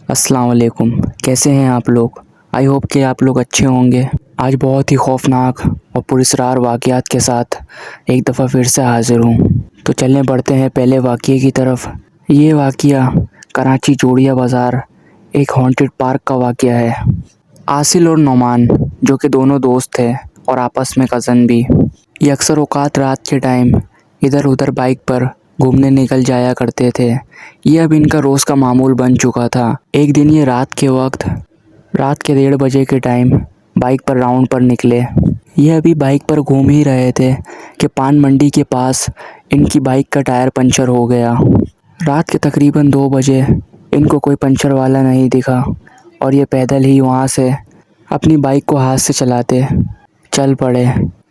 अस्सलाम वालेकुम। कैसे हैं आप लोग? आई होप कि आप लोग अच्छे होंगे। आज बहुत ही खौफनाक और पुरस्रार वाक़यात के साथ एक दफ़ा फिर से हाज़िर हूँ। तो चलें बढ़ते हैं पहले वाक़ये की तरफ। ये वाक़या कराची जोड़िया बाज़ार एक हॉन्टेड पार्क का वाक़या है। आसिल और नोमान जो कि दोनों दोस्त थे और आपस में कज़न भी, ये अक्सर औक़ात रात के टाइम इधर उधर बाइक पर घूमने निकल जाया करते थे। ये अब इनका रोज़ का मामूल बन चुका था। एक दिन ये रात के 1:30 बजे के टाइम बाइक पर राउंड पर निकले। ये अभी बाइक पर घूम ही रहे थे कि पान मंडी के पास इनकी बाइक का टायर पंचर हो गया। रात के तकरीबन 2 बजे इनको कोई पंचर वाला नहीं दिखा और ये पैदल ही वहाँ से अपनी बाइक को हाथ से चलाते चल पड़े।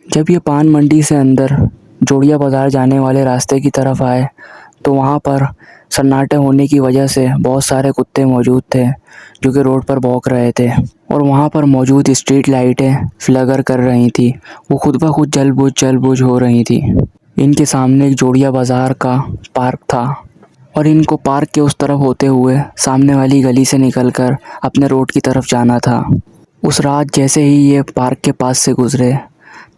जब ये पान मंडी से अंदर जोड़िया बाज़ार जाने वाले रास्ते की तरफ आए तो वहाँ पर सन्नाटे होने की वजह से बहुत सारे कुत्ते मौजूद थे जो कि रोड पर भौंक रहे थे और वहाँ पर मौजूद स्ट्रीट लाइटें फ्लगर कर रही थी। वो खुद ब खुद जल बुझ हो रही थी। इनके सामने एक जोड़िया बाज़ार का पार्क था और इनको पार्क के उस तरफ होते हुए सामने वाली गली से निकलकर अपने रोड की तरफ जाना था। उस रात जैसे ही ये पार्क के पास से गुज़रे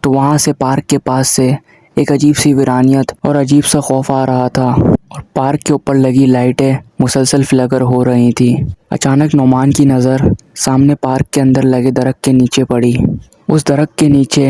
तो वहाँ से पार्क के पास से एक अजीब सी वीरानियत और अजीब सा खौफ आ रहा था और पार्क के ऊपर लगी लाइटें मुसलसल फ्लकर हो रही थी। अचानक नोमान की नज़र सामने पार्क के अंदर लगे दरख्त के नीचे पड़ी। उस दरख्त के नीचे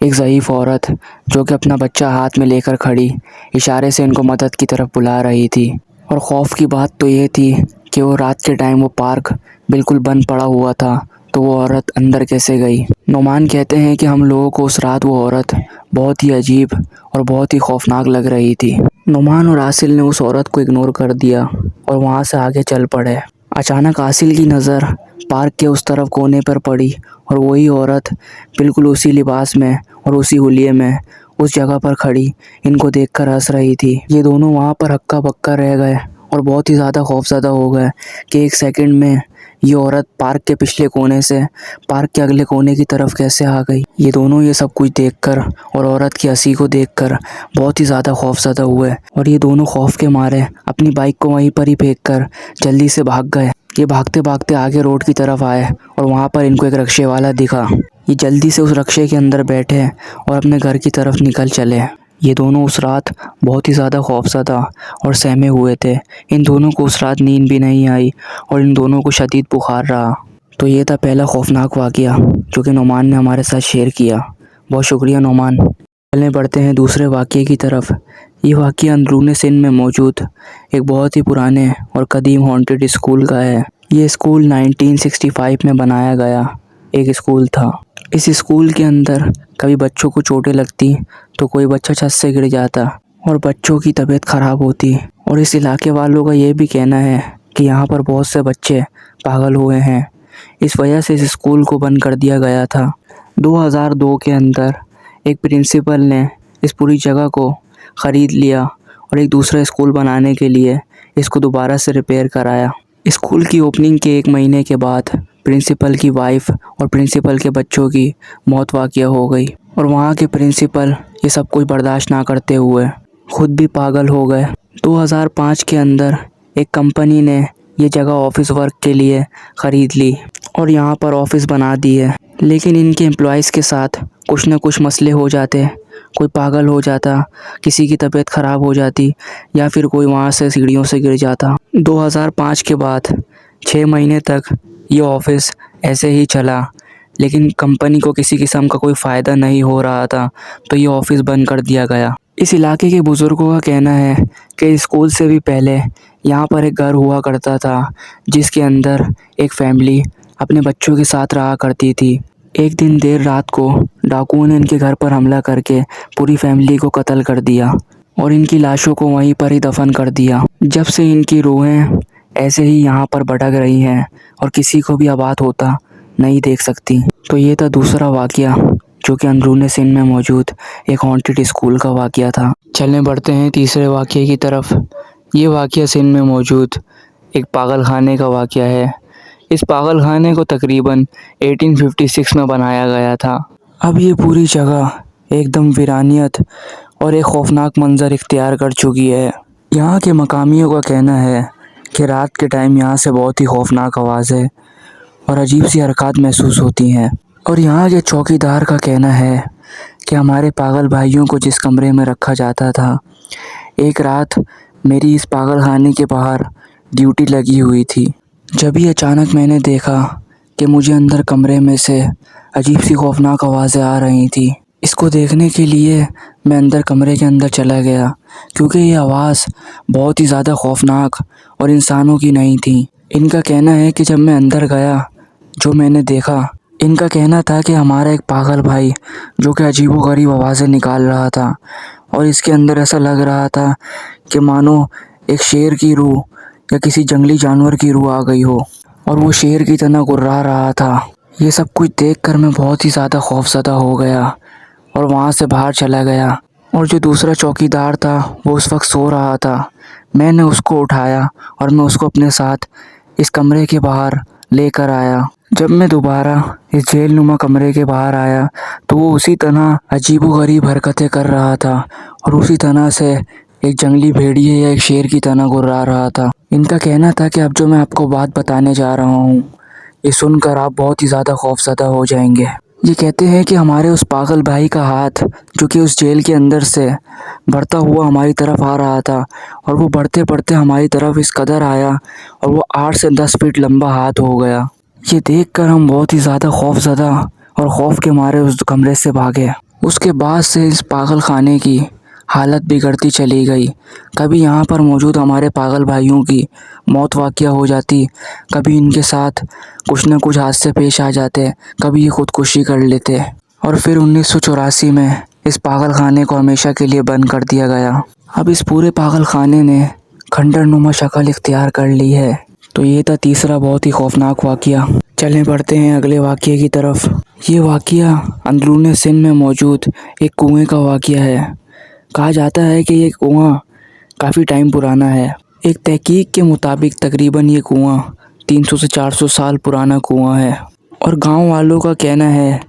एक ज़ईफ़ औरत जो कि अपना बच्चा हाथ में लेकर खड़ी इशारे से इनको मदद की तरफ बुला रही थी। और खौफ की बात तो ये थी कि वो रात के टाइम वो पार्क बिल्कुल बंद पड़ा हुआ था, तो वो औरत अंदर कैसे गई। नोमान कहते हैं कि हम लोगों को उस रात वो औरत बहुत ही अजीब और बहुत ही खौफनाक लग रही थी। नोमान और आसिल ने उस औरत को इग्नोर कर दिया और वहाँ से आगे चल पड़े। अचानक आसिल की नज़र पार्क के उस तरफ कोने पर पड़ी और वही औरत बिल्कुल उसी लिबास में और उसी हुलिये में उस जगह पर खड़ी इनको देखकर हंस रही थी। ये दोनों वहाँ पर हक्का बक्का रह गए और बहुत ही ज़्यादा खौफज़दा हो गए कि एक सेकंड में ये औरत पार्क के पिछले कोने से पार्क के अगले कोने की तरफ कैसे आ गई। ये दोनों ये सब कुछ देखकर और औरत की हंसी को देखकर बहुत ही ज़्यादा खौफज़दा हुए और ये दोनों खौफ के मारे अपनी बाइक को वहीं पर ही फेंककर जल्दी से भाग गए। ये भागते भागते आगे रोड की तरफ आए और वहाँ पर इनको एक रिक्शे वाला दिखा। ये जल्दी से उस रिक्शे के अंदर बैठे और अपने घर की तरफ निकल चले। ये दोनों उस रात बहुत ही ज़्यादा खौफज़दा और सहमे हुए थे। इन दोनों को उस रात नींद भी नहीं आई और इन दोनों को शदीद बुखार रहा। तो ये था पहला खौफनाक वाक़या जो कि नोमान ने हमारे साथ शेयर किया। बहुत शुक्रिया नोमान। चलें बढ़ते हैं दूसरे वाक़ये की तरफ। ये वाक़या अंदरूनी सिंध में मौजूद एक बहुत ही पुराने और कदीम हॉन्टेड स्कूल का है। ये स्कूल 1965 में बनाया गया एक स्कूल था। इस स्कूल के अंदर कभी बच्चों को चोटें लगती तो कोई बच्चा छत से गिर जाता और बच्चों की तबीयत ख़राब होती। और इस इलाके वालों का ये भी कहना है कि यहाँ पर बहुत से बच्चे पागल हुए हैं। इस वजह से इस स्कूल को बंद कर दिया गया था। 2002 के अंदर एक प्रिंसिपल ने इस पूरी जगह को ख़रीद लिया और एक दूसरा स्कूल बनाने के लिए इसको दोबारा से रिपेयर कराया। स्कूल की ओपनिंग के 1 महीने के बाद प्रिंसिपल की वाइफ और प्रिंसिपल के बच्चों की मौत वाक़या हो गई और वहाँ के प्रिंसिपल ये सब कुछ बर्दाश्त ना करते हुए खुद भी पागल हो गए। 2005 के अंदर एक कंपनी ने ये जगह ऑफिस वर्क के लिए ख़रीद ली और यहाँ पर ऑफिस बना दी है। लेकिन इनके एम्प्लॉयज़ के साथ कुछ ना कुछ मसले हो जाते। कोई पागल हो जाता, किसी की तबीयत ख़राब हो जाती या फिर कोई वहाँ से सीढ़ियों से गिर जाता। 2005 के बाद 6 महीने तक ये ऑफिस ऐसे ही चला, लेकिन कंपनी को किसी किस्म का कोई फ़ायदा नहीं हो रहा था, तो ये ऑफिस बंद कर दिया गया। इस इलाके के बुज़ुर्गों का कहना है कि स्कूल से भी पहले यहाँ पर एक घर हुआ करता था जिसके अंदर एक फैमिली अपने बच्चों के साथ रहा करती थी। एक दिन देर रात को डाकुओं ने इनके घर पर हमला करके पूरी फैमिली को कत्ल कर दिया और इनकी लाशों को वहीं पर ही दफन कर दिया। जब से इनकी रूहें ऐसे ही यहाँ पर भटक रही हैं और किसी को भी आबाद होता नहीं देख सकती। तो ये था दूसरा वाक़या जो कि अंदरूनी सिंध में मौजूद एक हॉन्टेड स्कूल का वाक़या था। चलने बढ़ते हैं तीसरे वाक़ये की तरफ। ये वाक़या सिंध में मौजूद एक पागल खाने का वाक़या है। इस पागल खाने को तकरीबन 1856 में बनाया गया था। अब ये पूरी जगह एकदम वीरानियत और एक खौफनाक मंजर इख्तियार कर चुकी है। यहाँ के मकामियों का कहना है कि रात के टाइम यहाँ से बहुत ही खौफनाक आवाज़ें और अजीब सी हरकत महसूस होती हैं। और यहाँ के चौकीदार का कहना है कि हमारे पागल भाइयों को जिस कमरे में रखा जाता था, एक रात मेरी इस पागल खाने के बाहर ड्यूटी लगी हुई थी। जब ही अचानक मैंने देखा कि मुझे अंदर कमरे में से अजीब सी खौफनाक आवाज़ें आ रही थी। इसको देखने के लिए मैं अंदर कमरे के अंदर चला गया, क्योंकि ये आवाज़ बहुत ही ज़्यादा खौफनाक और इंसानों की नहीं थी। इनका कहना है कि जब मैं अंदर गया, जो मैंने देखा, इनका कहना था कि हमारा एक पागल भाई जो कि अजीबोगरीब आवाज़ें निकाल रहा था और इसके अंदर ऐसा लग रहा था कि मानो एक शेर की रूह या किसी जंगली जानवर की रूह आ गई हो और वो शेर की तरह गुर्रा रहा था। ये सब कुछ देखकर मैं बहुत ही ज़्यादा खौफज़दा हो गया और वहाँ से बाहर चला गया। और जो दूसरा चौकीदार था वो उस वक्त सो रहा था। मैंने उसको उठाया और मैं उसको अपने साथ इस कमरे के बाहर लेकर आया। जब मैं दोबारा इस जेलनुमा कमरे के बाहर आया तो वो उसी तरह अजीबोगरीब हरकतें कर रहा था और उसी तरह से एक जंगली भेड़िए या एक शेर की तरह गुर्रा रहा था। इनका कहना था कि अब जो मैं आपको बात बताने जा रहा हूँ, ये सुनकर आप बहुत ही ज़्यादा खौफज़दा हो जाएंगे। ये कहते हैं कि हमारे उस पागल भाई का हाथ, जो कि उस जेल के अंदर से बढ़ता हुआ हमारी तरफ आ रहा था, और वो बढ़ते बढ़ते हमारी तरफ इस कदर आया और वो 8 से 10 फीट लंबा हाथ हो गया। ये देखकर हम बहुत ही ज़्यादा खौफज़दा और खौफ के मारे उस कमरे से भागे। उसके बाद से इस पागल खाने की हालत बिगड़ती चली गई। कभी यहाँ पर मौजूद हमारे पागल भाइयों की मौत वाक़या हो जाती, कभी इनके साथ कुछ न कुछ हादसे पेश आ जाते, कभी ये खुदकुशी कर लेते। और फिर 1984 में इस पागल खाने को हमेशा के लिए बंद कर दिया गया। अब इस पूरे पागल खाने ने खंडरनुमा शक्ल इख्तियार कर ली है। तो ये था तीसरा बहुत ही खौफनाक वाक़या। चलें बढ़ते हैं अगले वाक़ये की तरफ। ये वाक़या अंदरूने सिंध में मौजूद एक कुएं का वाक़या है। कहा जाता है कि ये कुआं काफ़ी टाइम पुराना है। एक तहकीक के मुताबिक तकरीबन ये कुआं 300 से 400 साल पुराना कुआं है। और गांव वालों का कहना है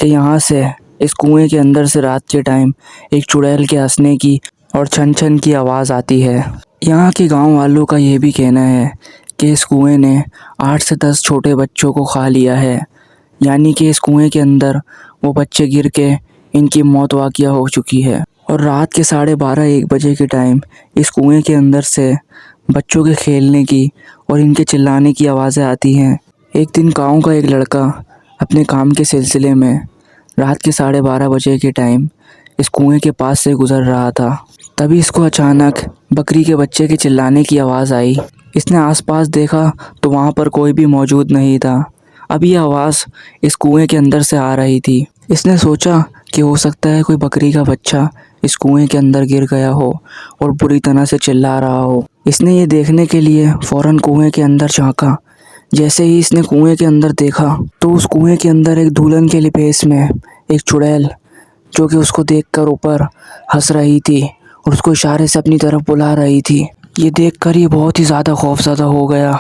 कि यहाँ से, इस कुएं के अंदर से रात के टाइम एक चुड़ैल के हंसने की और छन छन की आवाज़ आती है। यहाँ के गांव वालों का ये भी कहना है कि इस कुएं ने 8 से 10 छोटे बच्चों को खा लिया है, यानी कि इस कुएं के अंदर वो बच्चे गिर के इनकी मौत वाक़या हो चुकी है। और रात के 12:30-1 बजे के टाइम इस कुएं के अंदर से बच्चों के खेलने की और इनके चिल्लाने की आवाज़ें आती हैं। एक दिन गांव का एक लड़का अपने काम के सिलसिले में रात के 12:30 बजे के टाइम इस कुएं के पास से गुज़र रहा था। तभी इसको अचानक बकरी के बच्चे के चिल्लाने की आवाज़ आई। इसने आसपास देखा तो वहाँ पर कोई भी मौजूद नहीं था। अब ये आवाज़ इस कुएं के अंदर से आ रही थी। इसने सोचा कि हो सकता है कोई बकरी का बच्चा इस कुएं के अंदर गिर गया हो और बुरी तरह से चिल्ला रहा हो। इसने ये देखने के लिए फ़ौरन कुएं के अंदर झांका। जैसे ही इसने कुएं के अंदर देखा तो उस कुएं के अंदर एक दुल्हन के लिबास में एक चुड़ैल, जो कि उसको देखकर ऊपर हंस रही थी और उसको इशारे से अपनी तरफ बुला रही थी। ये देखकर ये बहुत ही ज़्यादा खौफज़दा हो गया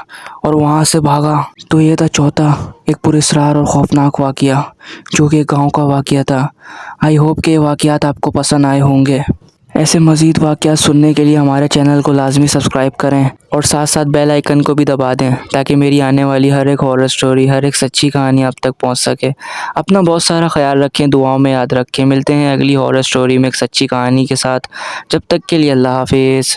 और वहाँ से भागा। तो ये था चौथा एक पुरस्कार और ख़ौफनाक वाक़या, जो कि गांव का वाक़या था। आई होप कि ये वाक़यात आपको पसंद आए होंगे। ऐसे मज़ीद वाक़यात सुनने के लिए हमारे चैनल को लाजमी सब्सक्राइब करें और साथ साथ बेल आइकन को भी दबा दें, ताकि मेरी आने वाली हर एक हॉरर स्टोरी, हर एक सच्ची कहानी आप तक पहुंच सके। अपना बहुत सारा ख्याल रखें, दुआओं में याद रखें। मिलते हैं अगली हॉरर स्टोरी में एक सच्ची कहानी के साथ। जब तक के लिए अल्लाह हाफिज़।